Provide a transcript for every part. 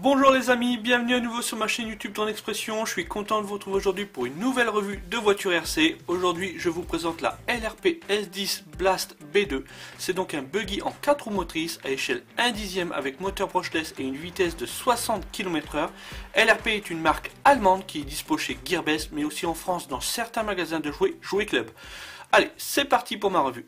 Bonjour les amis, bienvenue à nouveau sur ma chaîne YouTube Ton Expression. Je suis content de vous retrouver aujourd'hui pour une nouvelle revue de voitures RC. Aujourd'hui je vous présente la LRP S10 Blast B2. C'est donc un buggy en 4 roues motrices à échelle 1/10 avec moteur brushless et une vitesse de 60 km/h. LRP est une marque allemande qui est dispo chez Gearbest mais aussi en France dans certains magasins de jouets, Jouet Club. Allez, c'est parti pour ma revue.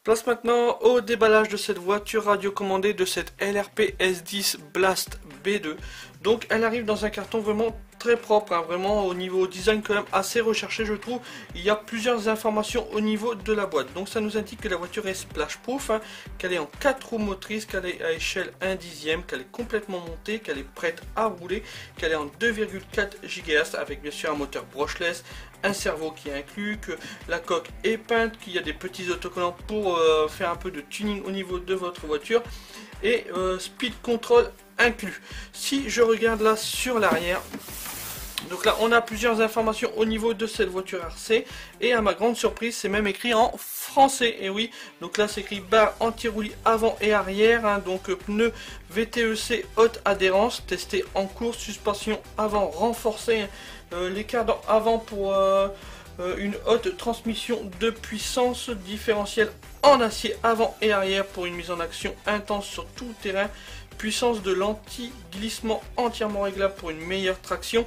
Place maintenant au déballage de cette voiture radiocommandée de cette LRP S10 Blast B2. Donc elle arrive dans un carton vraiment très propre, hein, vraiment au niveau design quand même assez recherché je trouve. Il y a plusieurs informations au niveau de la boîte. Donc ça nous indique que la voiture est splash proof, hein, qu'elle est en 4 roues motrices, qu'elle est à échelle 1/10, qu'elle est complètement montée, qu'elle est prête à rouler, qu'elle est en 2,4 GHz avec bien sûr un moteur brushless, un servo qui est inclus, que la coque est peinte, qu'il y a des petits autocollants pour faire un peu de tuning au niveau de votre voiture et speed control inclus. Si je regarde là sur l'arrière, donc là on a plusieurs informations au niveau de cette voiture RC et à ma grande surprise c'est même écrit en français. Et oui, donc là c'est écrit barre anti-roulis avant et arrière, hein, donc pneus VTEC haute adhérence testé en cours, suspension avant renforcée, les cadres avant pour une haute transmission de puissance, différentiel en acier avant et arrière pour une mise en action intense sur tout terrain, puissance de l'anti-glissement entièrement réglable pour une meilleure traction,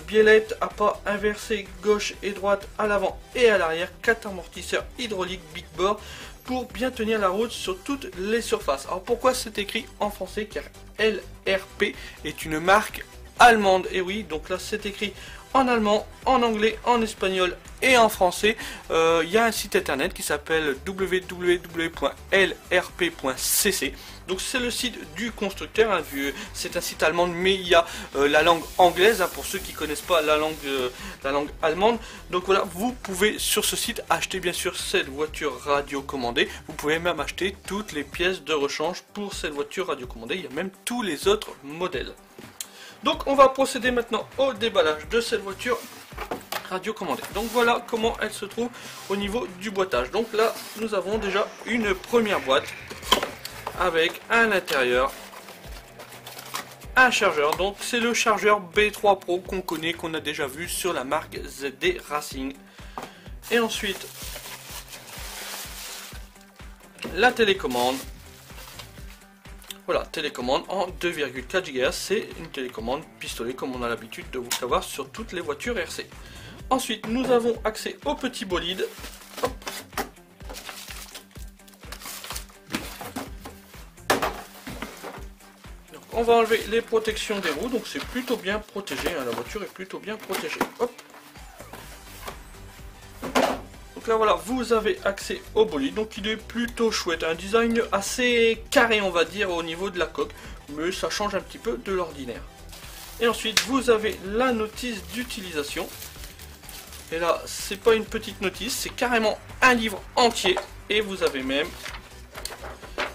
biellette à pas inversé gauche et droite à l'avant et à l'arrière, 4 amortisseurs hydrauliques Big Bore pour bien tenir la route sur toutes les surfaces. Alors pourquoi c'est écrit en français? Car LRP est une marque allemande. Et oui, donc là c'est écrit en allemand, en anglais, en espagnol et en français. Il y a un site internet qui s'appelle www.lrp.cc. donc c'est le site du constructeur, hein, c'est un site allemand mais il y a la langue anglaise, hein, pour ceux qui connaissent pas la langue allemande. Donc voilà, vous pouvez sur ce site acheter bien sûr cette voiture radiocommandée. Vous pouvez même acheter toutes les pièces de rechange pour cette voiture radiocommandée. Il y a même tous les autres modèles. Donc on va procéder maintenant au déballage de cette voiture radiocommandée. Donc voilà comment elle se trouve au niveau du boîtage. Donc là nous avons déjà une première boîte avec à l'intérieur un chargeur. Donc c'est le chargeur B3 Pro qu'on connaît, qu'on a déjà vu sur la marque ZD Racing. Et ensuite la télécommande. Voilà, télécommande en 2,4 GHz, c'est une télécommande pistolet comme on a l'habitude de vous savoir sur toutes les voitures RC. Ensuite, nous avons accès au petit bolide. Hop. Donc, on va enlever les protections des roues, donc c'est plutôt bien protégé, hein, la voiture est plutôt bien protégée. Hop. Donc là voilà, vous avez accès au bolide, donc il est plutôt chouette, un design assez carré on va dire au niveau de la coque, mais ça change un petit peu de l'ordinaire. Et ensuite vous avez la notice d'utilisation, et là c'est pas une petite notice, c'est carrément un livre entier, et vous avez même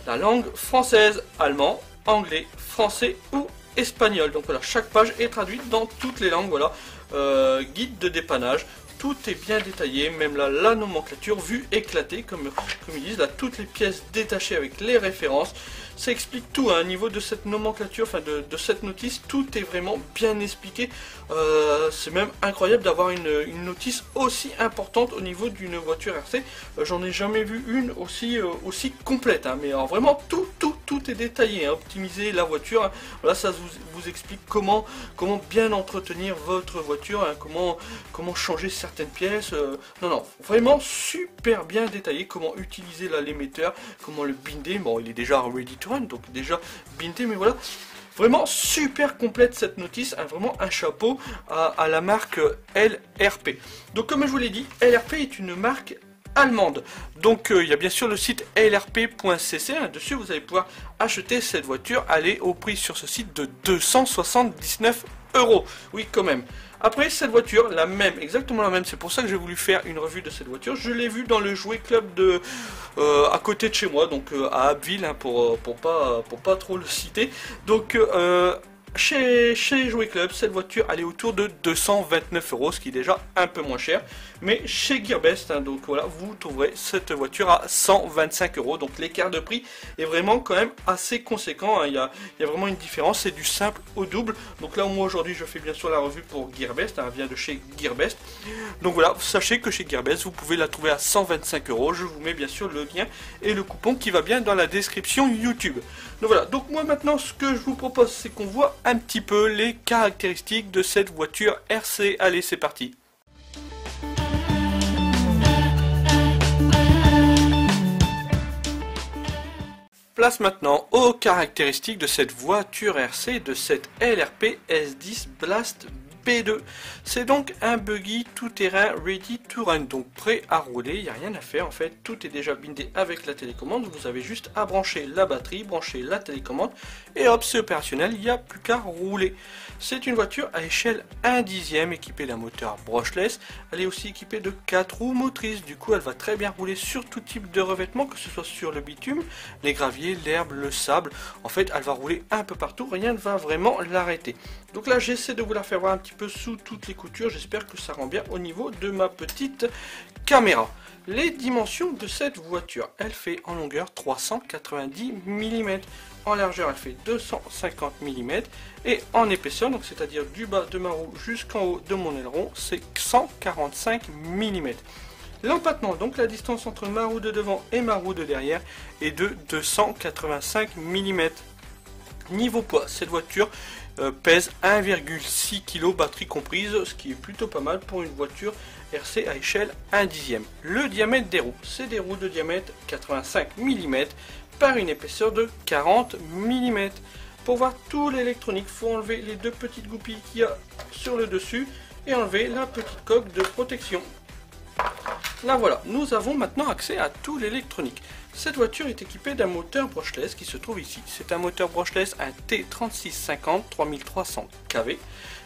la langue française, allemand, anglais, français ou espagnol. Donc voilà, chaque page est traduite dans toutes les langues, voilà, guide de dépannage. Tout est bien détaillé, même là, la nomenclature vue éclatée, comme ils disent, là, toutes les pièces détachées avec les références. Ça explique tout, hein, au niveau de cette nomenclature, enfin de cette notice, tout est vraiment bien expliqué. C'est même incroyable d'avoir une notice aussi importante au niveau d'une voiture RC. J'en ai jamais vu une aussi complète, hein, mais alors, vraiment tout est détaillé, hein, optimiser la voiture. Hein. Voilà, ça vous explique comment bien entretenir votre voiture, hein, comment changer certaines pièces. Non, vraiment super bien détaillé, comment utiliser l'émetteur, comment le binder. Bon, il est déjà ready to run, donc déjà bindé, mais voilà. Vraiment super complète cette notice, hein, vraiment un chapeau à la marque LRP. Donc comme je vous l'ai dit, LRP est une marque allemande. Donc il y a bien sûr le site lrp.cc, hein, dessus vous allez pouvoir acheter cette voiture, aller au prix sur ce site de 279 €. Oui quand même. Après cette voiture, la même, exactement la même, c'est pour ça que j'ai voulu faire une revue de cette voiture. Je l'ai vue dans le Jouet Club à côté de chez moi, donc à Abbeville, hein, pour pas trop le citer. Donc chez Jouet Club, cette voiture elle est autour de 229 €, ce qui est déjà un peu moins cher. Mais chez Gearbest, hein, donc voilà, vous trouverez cette voiture à 125 €. Donc l'écart de prix est vraiment quand même assez conséquent, hein. Il y a vraiment une différence, c'est du simple au double. Donc là, moi aujourd'hui, je fais bien sûr la revue pour Gearbest, hein, elle vient de chez Gearbest. Donc voilà, sachez que chez Gearbest, vous pouvez la trouver à 125 €. Je vous mets bien sûr le lien et le coupon qui va bien dans la description YouTube. Donc voilà, donc moi maintenant, ce que je vous propose, c'est qu'on voit un petit peu les caractéristiques de cette voiture RC. Allez, c'est parti. Place maintenant aux caractéristiques de cette voiture RC, de cette LRP S10 Blast B2. C'est donc un buggy tout-terrain ready to run, donc prêt à rouler. Il n'y a rien à faire en fait, tout est déjà bindé avec la télécommande. Vous avez juste à brancher la batterie, brancher la télécommande et hop, c'est opérationnel, il n'y a plus qu'à rouler. C'est une voiture à échelle 1/10 équipée d'un moteur brushless. Elle est aussi équipée de 4 roues motrices, du coup elle va très bien rouler sur tout type de revêtement, que ce soit sur le bitume, les graviers, l'herbe, le sable. En fait elle va rouler un peu partout, rien ne va vraiment l'arrêter. Donc là j'essaie de vous la faire voir un petit peu sous toutes les coutures, j'espère que ça rend bien au niveau de ma petite caméra. Les dimensions de cette voiture, elle fait en longueur 390 mm, en largeur elle fait 250 mm et en épaisseur, donc c'est-à-dire du bas de ma roue jusqu'en haut de mon aileron, c'est 145 mm. L'empattement, donc la distance entre ma roue de devant et ma roue de derrière, est de 285 mm. Niveau poids, cette voiture pèse 1,6 kg, batterie comprise, ce qui est plutôt pas mal pour une voiture RC à échelle 1/10. Le diamètre des roues, c'est des roues de diamètre 85 mm par une épaisseur de 40 mm. Pour voir tout l'électronique, il faut enlever les deux petites goupilles qu'il y a sur le dessus et enlever la petite coque de protection. Là voilà, nous avons maintenant accès à tout l'électronique. Cette voiture est équipée d'un moteur brushless qui se trouve ici. C'est un moteur brushless, un T3650 3300 kV.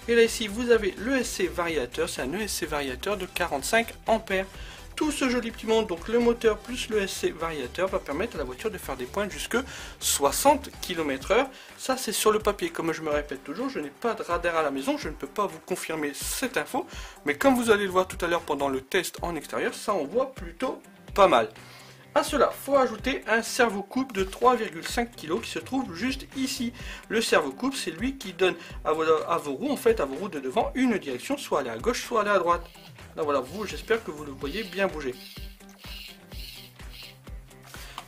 Et là ici vous avez l'ESC variateur, c'est un ESC variateur de 45 ampères. Tout ce joli petit monde, donc le moteur plus le ESC variateur, va permettre à la voiture de faire des pointes jusque 60 km/h. Ça c'est sur le papier, comme je me répète toujours, je n'ai pas de radar à la maison, je ne peux pas vous confirmer cette info. Mais comme vous allez le voir tout à l'heure pendant le test en extérieur, ça envoie plutôt pas mal. À cela, il faut ajouter un cerveau-coupe de 3,5 kg qui se trouve juste ici. Le cerveau-coupe, c'est lui qui donne à vos roues, en fait, à vos roues de devant, une direction, soit aller à gauche, soit aller à droite. Là voilà, vous, j'espère que vous le voyez bien bouger.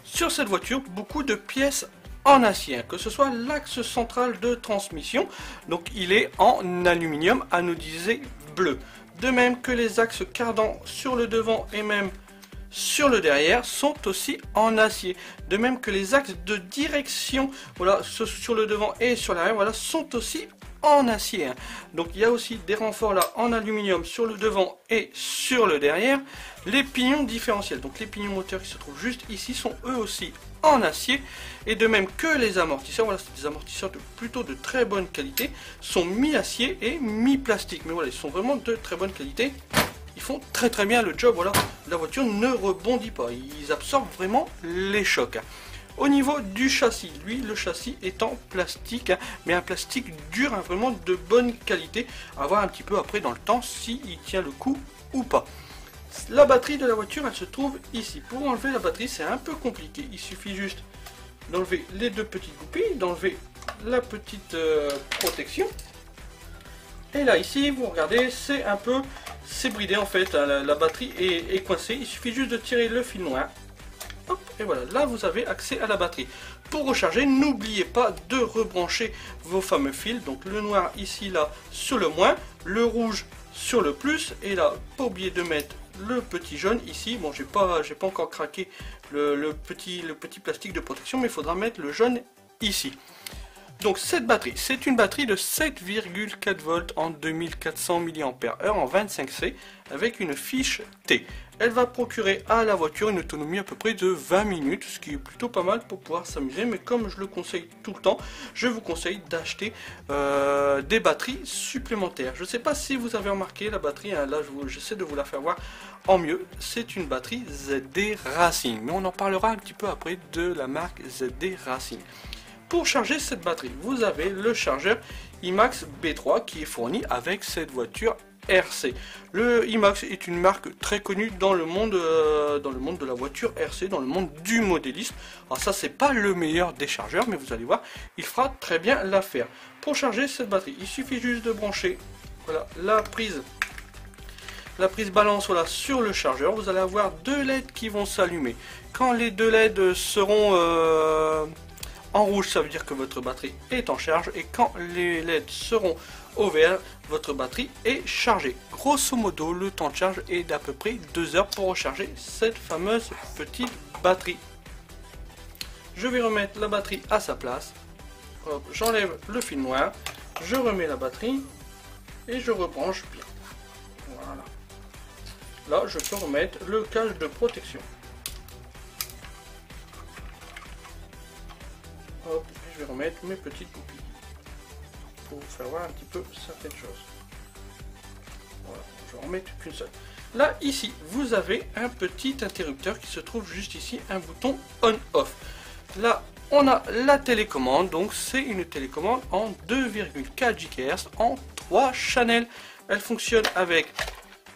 Sur cette voiture, beaucoup de pièces en acier, que ce soit l'axe central de transmission, donc il est en aluminium anodisé bleu. De même que les axes cardans sur le devant et même sur le derrière sont aussi en acier. De même que les axes de direction, voilà, sur le devant et sur l'arrière, voilà, sont aussi en acier. Donc il y a aussi des renforts là en aluminium sur le devant et sur le derrière. Les pignons différentiels, donc les pignons moteurs qui se trouvent juste ici, sont eux aussi en acier. Et de même que les amortisseurs, voilà, c'est des amortisseurs plutôt de très bonne qualité, sont mi-acier et mi-plastique. Mais voilà, ils sont vraiment de très bonne qualité. Ils font très bien le job, voilà. La voiture ne rebondit pas, ils absorbent vraiment les chocs. Au niveau du châssis, lui, le châssis est en plastique, mais un plastique dur, vraiment de bonne qualité. À voir un petit peu après dans le temps s'il tient le coup ou pas. La batterie de la voiture, elle se trouve ici. Pour enlever la batterie, c'est un peu compliqué. Il suffit juste d'enlever les deux petites goupilles, d'enlever la petite protection. Et là, ici, vous regardez, c'est bridé en fait. La batterie est coincée. Il suffit juste de tirer le fil noir. Hop, et voilà, là vous avez accès à la batterie. Pour recharger, n'oubliez pas de rebrancher vos fameux fils. Donc le noir ici, là, sur le moins, le rouge sur le plus. Et là, pas oublier de mettre le petit jaune ici. Bon, j'ai pas encore craqué le petit plastique de protection, mais il faudra mettre le jaune ici. Donc cette batterie, c'est une batterie de 7,4 volts en 2400 mAh en 25C avec une fiche T. Elle va procurer à la voiture une autonomie à peu près de 20 minutes, ce qui est plutôt pas mal pour pouvoir s'amuser. Mais comme je le conseille tout le temps, je vous conseille d'acheter des batteries supplémentaires. Je ne sais pas si vous avez remarqué la batterie, hein, là j'essaie de vous la faire voir en mieux. C'est une batterie ZD Racing, mais on en parlera un petit peu après de la marque ZD Racing. Pour charger cette batterie, vous avez le chargeur IMAX B3 qui est fourni avec cette voiture RC. Le IMAX est une marque très connue dans le monde de la voiture RC, dans le monde du modélisme. Alors ça c'est pas le meilleur des chargeurs, mais vous allez voir, il fera très bien l'affaire. Pour charger cette batterie, il suffit juste de brancher voilà, la prise balance voilà, sur le chargeur. Vous allez avoir deux LED qui vont s'allumer. Quand les deux LED seront en rouge, ça veut dire que votre batterie est en charge, et quand les LED seront au vert, votre batterie est chargée. Grosso modo, le temps de charge est d'à peu près 2 heures pour recharger cette fameuse petite batterie. Je vais remettre la batterie à sa place. J'enlève le fil noir, je remets la batterie et je rebranche bien. Voilà. Là, je peux remettre le câble de protection. Hop, je vais remettre mes petites coupilles pour vous faire voir un petit peu certaines choses. Voilà, je vais en remettre qu'une seule. Là, ici, vous avez un petit interrupteur qui se trouve juste ici, un bouton on-off. Là, on a la télécommande, donc c'est une télécommande en 2,4 GHz en 3 channels. Elle fonctionne avec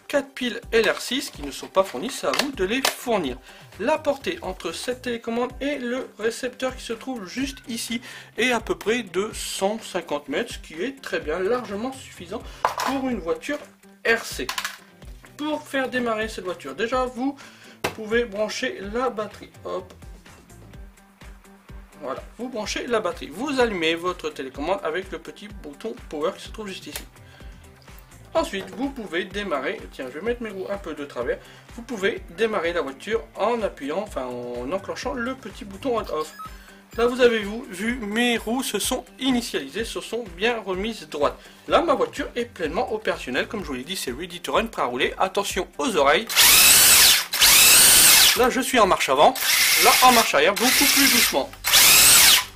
4 piles LR6 qui ne sont pas fournies, c'est à vous de les fournir. La portée entre cette télécommande et le récepteur qui se trouve juste ici est à peu près de 150 mètres, ce qui est très bien, largement suffisant pour une voiture RC. Pour faire démarrer cette voiture, déjà vous pouvez brancher la batterie. Hop. Voilà, vous branchez la batterie. Vous allumez votre télécommande avec le petit bouton power qui se trouve juste ici. Ensuite, vous pouvez démarrer, tiens, je vais mettre mes roues un peu de travers, vous pouvez démarrer la voiture en appuyant, enfin en enclenchant le petit bouton on-off. Là, vous avez vu, mes roues se sont initialisées, se sont bien remises droites. Là, ma voiture est pleinement opérationnelle, comme je vous l'ai dit, c'est ready to run, prêt à rouler. Attention aux oreilles. Là, je suis en marche avant, là, en marche arrière, beaucoup plus doucement.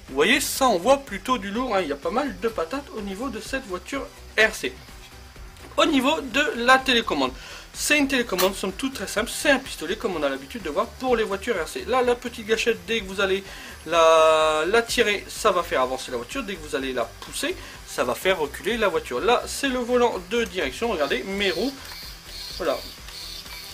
Vous voyez, ça envoie plutôt du lourd, hein. Il y a pas mal de patates au niveau de cette voiture RC. Au niveau de la télécommande, c'est une télécommande somme toute très simple, c'est un pistolet comme on a l'habitude de voir pour les voitures RC. Là, la petite gâchette, dès que vous allez la tirer, ça va faire avancer la voiture, dès que vous allez la pousser, ça va faire reculer la voiture. Là, c'est le volant de direction, regardez, mes roues, voilà.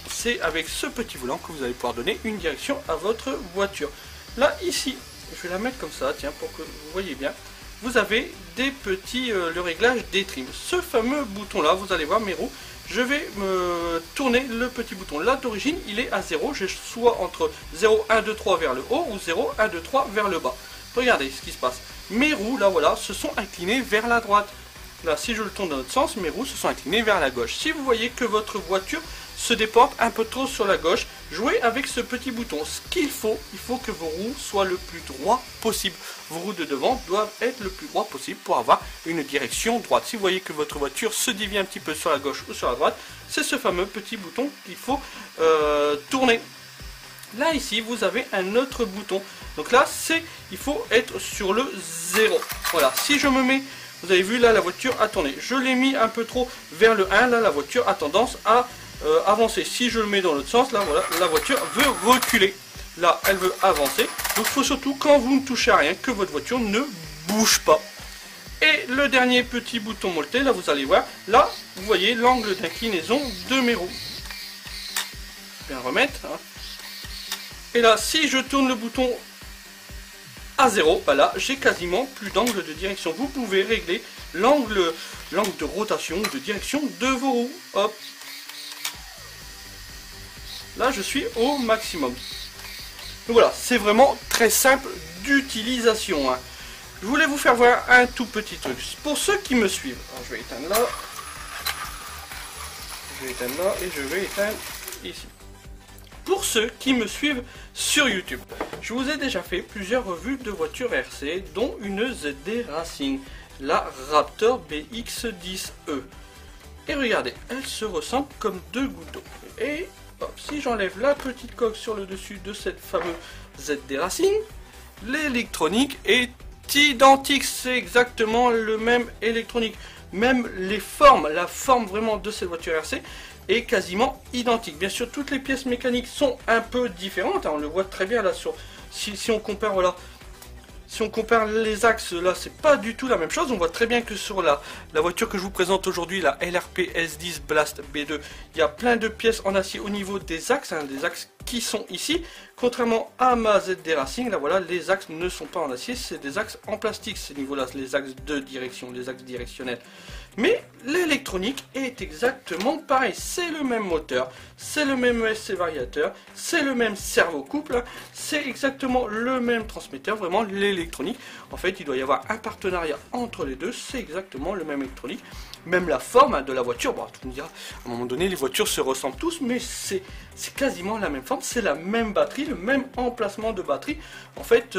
C'est avec ce petit volant que vous allez pouvoir donner une direction à votre voiture. Là, ici, je vais la mettre comme ça, tiens, pour que vous voyez bien. Vous avez des petits, le réglage des trims. Ce fameux bouton là, vous allez voir mes roues, je vais me tourner le petit bouton. Là d'origine, il est à 0, j'ai soit entre 0, 1, 2, 3 vers le haut ou 0, 1, 2, 3 vers le bas. Regardez ce qui se passe. Mes roues, là voilà, se sont inclinées vers la droite. Là, si je le tourne dans l'autre sens, mes roues se sont inclinées vers la gauche. Si vous voyez que votre voiture se déporte un peu trop sur la gauche, jouez avec ce petit bouton. Ce qu'il faut, il faut que vos roues soient le plus droit possible. Vos roues de devant doivent être le plus droit possible pour avoir une direction droite. Si vous voyez que votre voiture se dévie un petit peu sur la gauche ou sur la droite, c'est ce fameux petit bouton qu'il faut tourner. Là ici, vous avez un autre bouton. Donc là, il faut être sur le 0. Voilà, si je me mets, vous avez vu là, la voiture a tourné. Je l'ai mis un peu trop vers le 1, là la voiture a tendance à avancer. Si je le mets dans l'autre sens, là voilà, la voiture veut reculer. Là, elle veut avancer. Donc il faut surtout, quand vous ne touchez à rien, que votre voiture ne bouge pas. Et le dernier petit bouton molleté, là vous allez voir, là vous voyez l'angle d'inclinaison de mes roues. Bien remettre. Hein. Et là, si je tourne le bouton à 0, bah là j'ai quasiment plus d'angle de direction. Vous pouvez régler l'angle de rotation, de direction de vos roues. Hop. Là je suis au maximum. Donc voilà, c'est vraiment très simple d'utilisation. Hein. Je voulais vous faire voir un tout petit truc. Pour ceux qui me suivent, alors, je vais éteindre là. Je vais éteindre là et je vais éteindre ici. Pour ceux qui me suivent sur YouTube, je vous ai déjà fait plusieurs revues de voitures RC, dont une ZD Racing, la Raptor BX10E. Et regardez, elle se ressemble comme deux gouttes d'eau. Et hop, si j'enlève la petite coque sur le dessus de cette fameuse ZD Racing, l'électronique est identique, c'est exactement le même électronique. Même les formes, la forme vraiment de cette voiture RC est quasiment identique. Bien sûr, toutes les pièces mécaniques sont un peu différentes, hein, on le voit très bien là, si on compare, voilà, Si on compare les axes, là c'est pas du tout la même chose. On voit très bien que sur la voiture que je vous présente aujourd'hui, la LRP S10 Blast B2, il y a plein de pièces en acier au niveau des axes, des axes qui sont ici. Contrairement à ma ZD Racing, là voilà, les axes ne sont pas en acier, c'est des axes en plastique, ces niveaux-là, les axes de direction, les axes directionnels. Mais l'électronique est exactement pareil, c'est le même moteur, c'est le même ESC variateur, c'est le même servo-couple, c'est exactement le même transmetteur, vraiment l'électronique. En fait, il doit y avoir un partenariat entre les deux, c'est exactement le même électronique. Même la forme de la voiture, bon, tu me diras, à un moment donné, les voitures se ressemblent tous, mais c'est quasiment la même forme, c'est la même batterie, le même emplacement de batterie. En fait,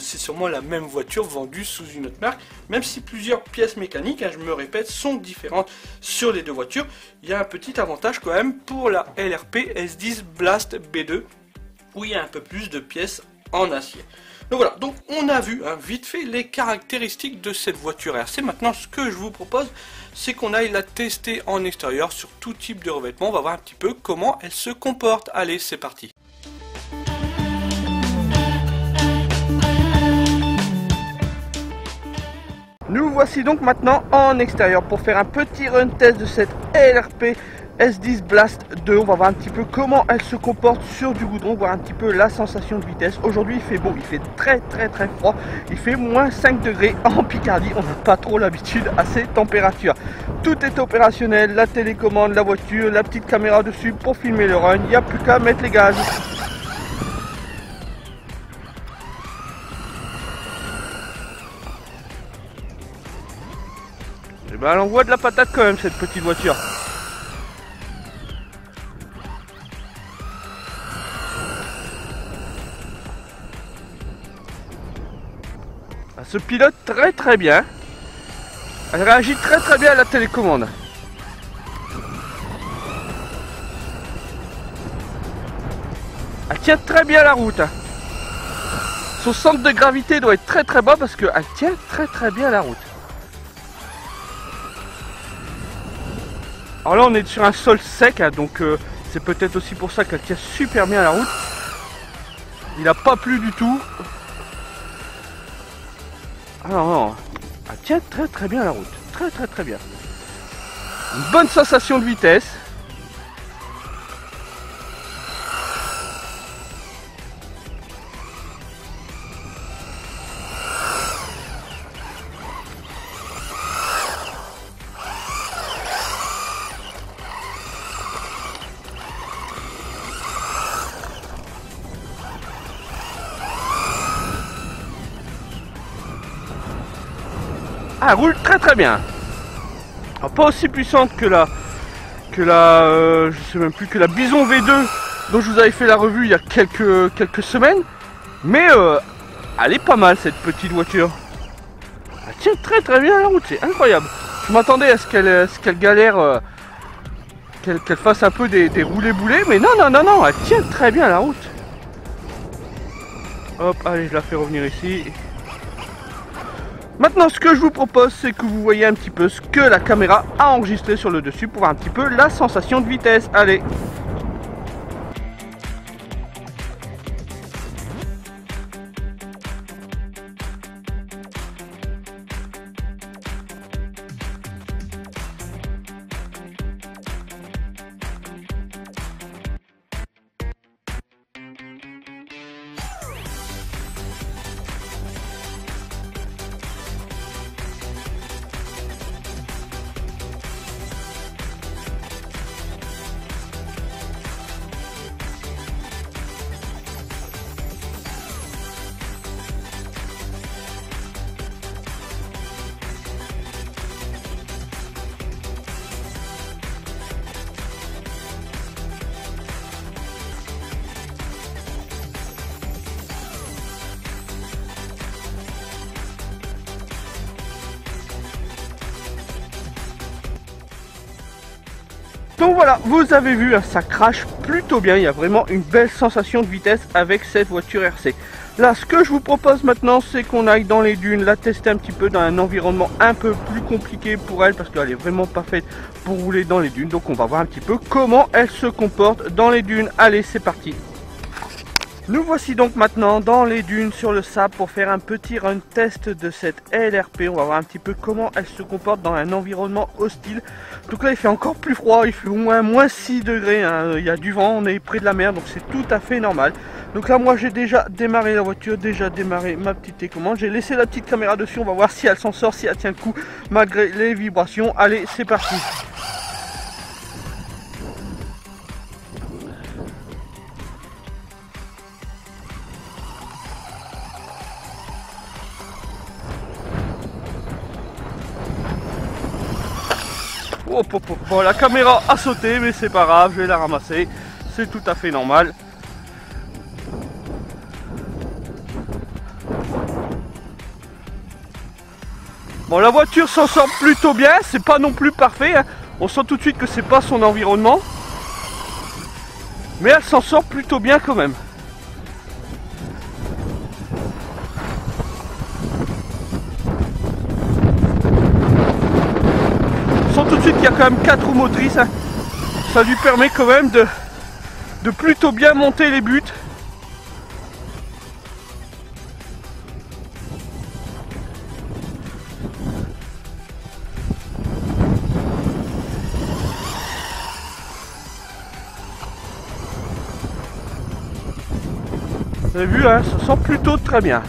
c'est sûrement la même voiture vendue sous une autre marque, même si plusieurs pièces mécaniques, je me répète, sont différentes sur les deux voitures. Il y a un petit avantage quand même pour la LRP S10 Blast B2, où il y a un peu plus de pièces en acier. Donc voilà, donc on a vu vite fait les caractéristiques de cette voiture RC. Maintenant, ce que je vous propose, c'est qu'on aille la tester en extérieur sur tout type de revêtement. On va voir un petit peu comment elle se comporte. Allez, c'est parti. Nous voici donc maintenant en extérieur pour faire un petit run test de cette LRP S10 Blast 2. On va voir un petit peu comment elle se comporte sur du goudron, voir un petit peu la sensation de vitesse. Aujourd'hui il fait beau, il fait très froid, il fait moins 5 degrés en Picardie. On n'a pas trop l'habitude à ces températures. Tout est opérationnel, la télécommande, la voiture, la petite caméra dessus pour filmer le run. Il n'y a plus qu'à mettre les gaz. Et ben elle envoie de la patate quand même cette petite voiture. Elle se pilote très bien. Elle réagit très bien à la télécommande. Elle tient très bien la route. Son centre de gravité doit être très bas parce qu'elle tient très bien la route. Alors là on est sur un sol sec, donc c'est peut-être aussi pour ça qu'elle tient super bien la route. Il n'a pas plu du tout. Alors non, elle tient très bien la route. Très bien. Une bonne sensation de vitesse. Ah, elle roule très bien. Alors, pas aussi puissante que la je sais même plus, que la Bison V2 dont je vous avais fait la revue il y a quelques semaines, mais elle est pas mal cette petite voiture. Elle tient très bien la route, c'est incroyable. Je m'attendais à ce qu'elle galère, qu'elle fasse un peu des roulés-boulés, mais non, elle tient très bien la route. Hop, allez, je la fais revenir ici. Maintenant, ce que je vous propose, c'est que vous voyez un petit peu ce que la caméra a enregistré sur le dessus pour voir un petit peu la sensation de vitesse. Allez. Donc voilà, vous avez vu, ça crache plutôt bien, il y a vraiment une belle sensation de vitesse avec cette voiture RC. Là, ce que je vous propose maintenant, c'est qu'on aille dans les dunes, la tester un petit peu dans un environnement un peu plus compliqué pour elle, parce qu'elle est vraiment pas faite pour rouler dans les dunes. Donc on va voir un petit peu comment elle se comporte dans les dunes. Allez, c'est parti. Nous voici donc maintenant dans les dunes sur le sable pour faire un petit run test de cette LRP. On va voir un petit peu comment elle se comporte dans un environnement hostile. Donc là il fait encore plus froid, il fait au moins 6 degrés, hein. Il y a du vent, on est près de la mer donc c'est tout à fait normal. Donc là moi j'ai déjà démarré la voiture, déjà démarré ma petite télécommande. J'ai laissé la petite caméra dessus, on va voir si elle s'en sort, si elle tient le coup malgré les vibrations. Allez c'est parti. Bon, la caméra a sauté, mais c'est pas grave, je vais la ramasser. C'est tout à fait normal. Bon, la voiture s'en sort plutôt bien, c'est pas non plus parfait, hein. On sent tout de suite que c'est pas son environnement. Mais elle s'en sort plutôt bien quand même. Tout de suite qu'il y a quand même 4 roues motrices, hein. Ça lui permet quand même de plutôt bien monter les buts. Vous avez vu, hein, ça sent plutôt très bien.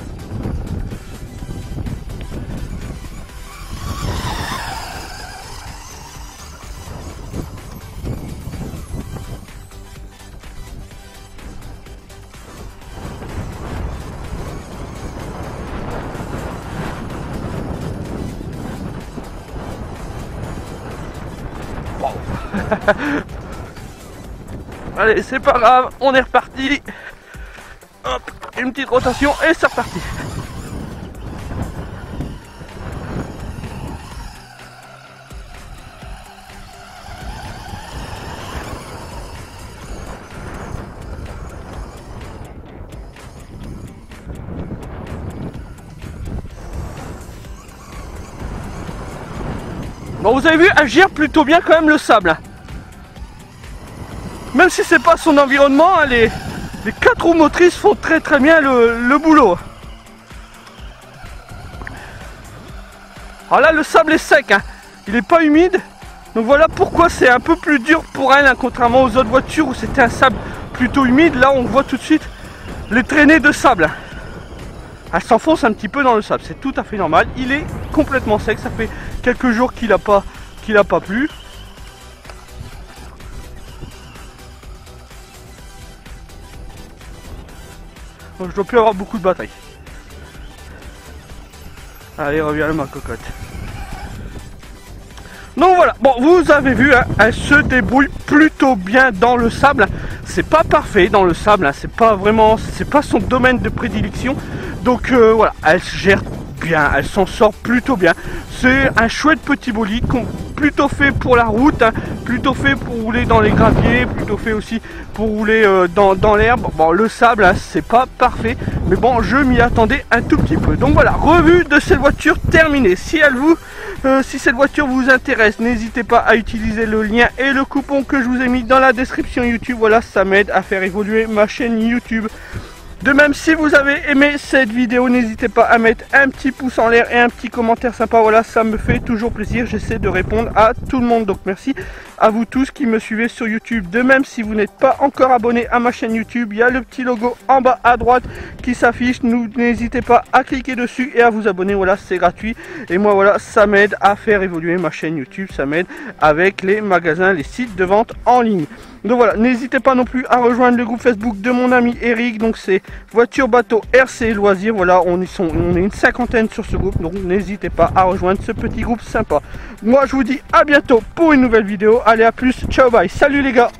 Allez, c'est pas grave, on est reparti. Hop, une petite rotation et c'est reparti. Bon, vous avez vu, elle gère plutôt bien quand même le sable. Même si c'est pas son environnement, hein, les 4 roues motrices font très bien le boulot. Alors là, le sable est sec, hein. Il n'est pas humide. Donc voilà pourquoi c'est un peu plus dur pour elle, hein, contrairement aux autres voitures où c'était un sable plutôt humide. Là, on voit tout de suite les traînées de sable. Elle s'enfonce un petit peu dans le sable, c'est tout à fait normal. Il est complètement sec, ça fait quelques jours qu'il n'a pas plu. Donc je dois plus avoir beaucoup de batterie. Allez, reviens ma cocotte. Donc voilà, bon vous avez vu, hein, elle se débrouille plutôt bien dans le sable. C'est pas parfait dans le sable, hein, c'est pas son domaine de prédilection. Donc voilà, elle gère bien, elle s'en sort plutôt bien. C'est un chouette petit bolide, plutôt fait pour la route, hein, plutôt fait pour rouler dans les graviers, plutôt fait aussi pour rouler dans l'herbe. Bon, le sable, hein, c'est pas parfait, mais bon, je m'y attendais un tout petit peu. Donc voilà, revue de cette voiture terminée. Si cette voiture vous intéresse, n'hésitez pas à utiliser le lien et le coupon que je vous ai mis dans la description YouTube. Voilà, ça m'aide à faire évoluer ma chaîne YouTube. De même, si vous avez aimé cette vidéo, n'hésitez pas à mettre un petit pouce en l'air et un petit commentaire sympa. Voilà, ça me fait toujours plaisir. J'essaie de répondre à tout le monde. Donc merci à vous tous qui me suivez sur YouTube. De même, si vous n'êtes pas encore abonné à ma chaîne YouTube, il y a le petit logo en bas à droite qui s'affiche. N'hésitez pas à cliquer dessus et à vous abonner. Voilà, c'est gratuit. Et moi, voilà, ça m'aide à faire évoluer ma chaîne YouTube. Ça m'aide avec les magasins, les sites de vente en ligne. Donc voilà, n'hésitez pas non plus à rejoindre le groupe Facebook de mon ami Eric. Donc c'est Voiture Bateau RC Loisirs. Voilà, on est une 50aine sur ce groupe. Donc n'hésitez pas à rejoindre ce petit groupe sympa. Moi je vous dis à bientôt pour une nouvelle vidéo. Allez, à plus, ciao, bye, salut les gars.